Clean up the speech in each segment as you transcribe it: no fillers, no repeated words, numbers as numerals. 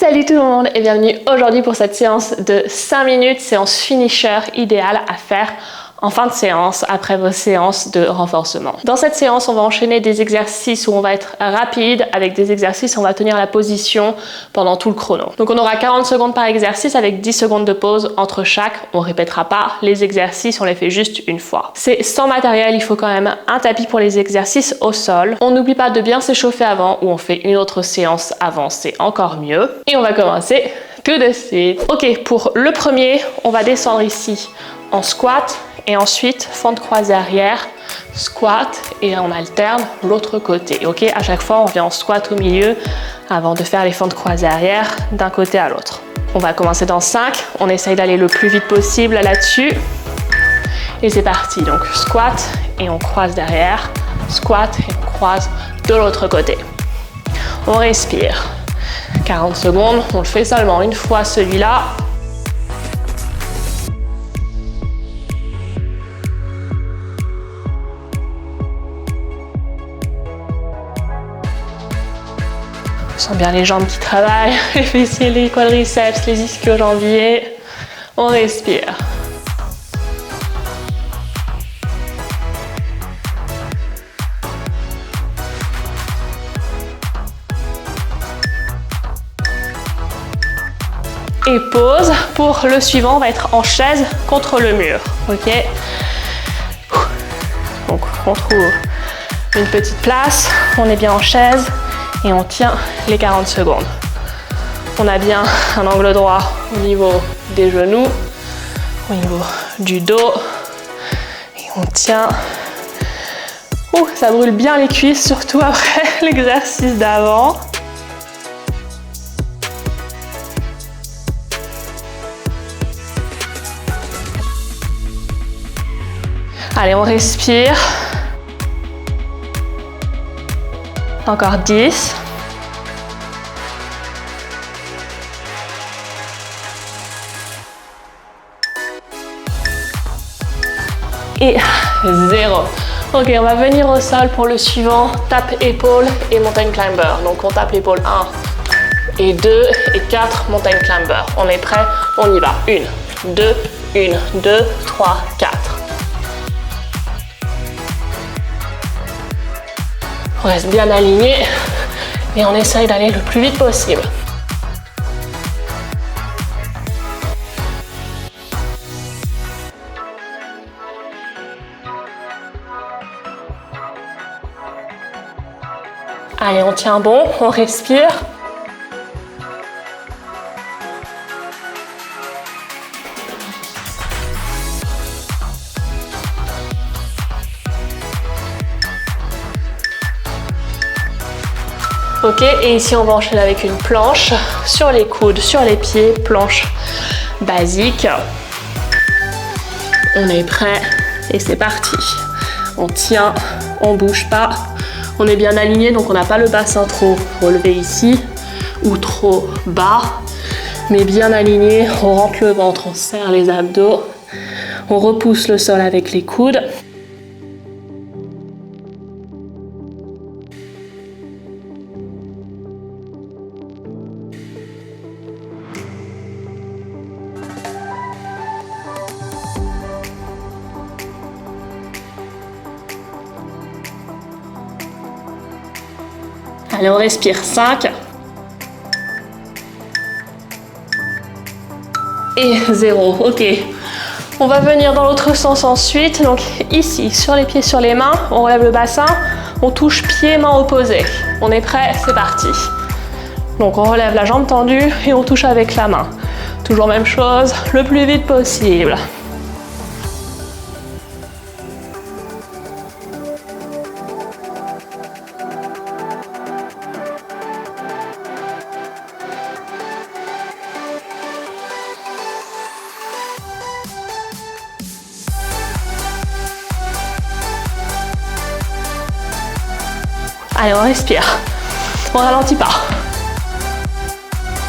Salut tout le monde et bienvenue aujourd'hui pour cette séance de 5 minutes, séance finisher idéale à faire en fin de séance après vos séances de renforcement. Dans cette séance, on va enchaîner des exercices où on va être rapide avec des exercices où on va tenir la position pendant tout le chrono. Donc on aura 40 secondes par exercice avec 10 secondes de pause entre chaque. On répétera pas les exercices, on les fait juste une fois. C'est sans matériel, il faut quand même un tapis pour les exercices au sol. On n'oublie pas de bien s'échauffer avant ou on fait une autre séance avant, c'est encore mieux. Et on va commencer tout de suite. Ok, pour le premier, on va descendre ici en squat. Et ensuite, fente croisée arrière, squat et on alterne l'autre côté. Ok, à chaque fois, on vient en squat au milieu avant de faire les fentes croisées arrière d'un côté à l'autre. On va commencer dans 5. On essaye d'aller le plus vite possible là-dessus. Et c'est parti. Donc, squat et on croise derrière. Squat et on croise de l'autre côté. On respire. 40 secondes. On le fait seulement une fois celui-là. On sent bien les jambes qui travaillent, les fessiers, les quadriceps, les ischio-jambiers. On respire. Et pause. Pour le suivant, on va être en chaise contre le mur. Ok. Donc on trouve une petite place. On est bien en chaise. Et on tient les 40 secondes. On a bien un angle droit au niveau des genoux, au niveau du dos. Et on tient. Ouh, ça brûle bien les cuisses, surtout après l'exercice d'avant. Allez, on respire. Encore 10. Et 0. Ok, on va venir au sol pour le suivant. Tape épaule et mountain climber. Donc on tape l'épaule 1 et 2 et 4 mountain climber. On est prêt? On y va. 1, 2, 3, 4. On reste bien aligné et on essaye d'aller le plus vite possible. Allez, on tient bon, on respire. Ok, et ici on va enchaîner avec une planche sur les coudes, sur les pieds, planche basique. On est prêt et c'est parti. On tient, on bouge pas. On est bien aligné, donc on n'a pas le bassin trop relevé ici ou trop bas, mais bien aligné. On rentre le ventre, on serre les abdos, on repousse le sol avec les coudes. Allez, on respire 5. Et 0. Ok. On va venir dans l'autre sens ensuite. Donc ici, sur les pieds, sur les mains, on relève le bassin. On touche pieds, mains opposés. On est prêt? C'est parti. Donc on relève la jambe tendue et on touche avec la main. Toujours même chose, le plus vite possible. Allez, on respire. On ralentit pas.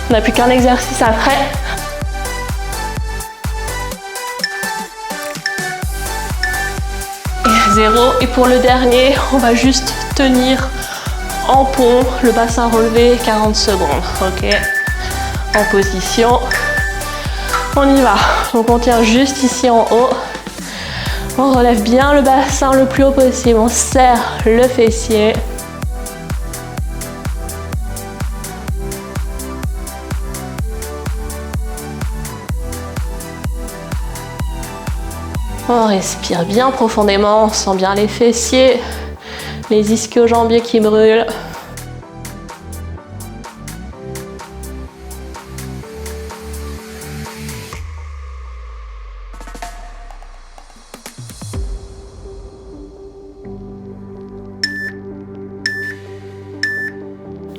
On n'a plus qu'un exercice après. Et 0. Et pour le dernier, on va juste tenir en pont, le bassin relevé, 40 secondes. Ok. En position. On y va. Donc on tient juste ici en haut. On relève bien le bassin le plus haut possible. On serre le fessier. On respire bien profondément. On sent bien les fessiers, les ischio-jambiers qui brûlent.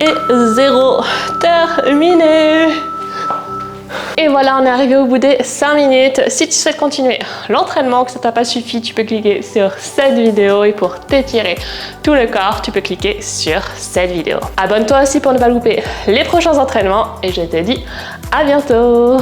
Et 0, terminé. Et voilà, on est arrivé au bout des 5 minutes. Si tu souhaites continuer l'entraînement, que ça t'a pas suffi, tu peux cliquer sur cette vidéo et pour t'étirer tout le corps, tu peux cliquer sur cette vidéo. Abonne-toi aussi pour ne pas louper les prochains entraînements et je te dis à bientôt.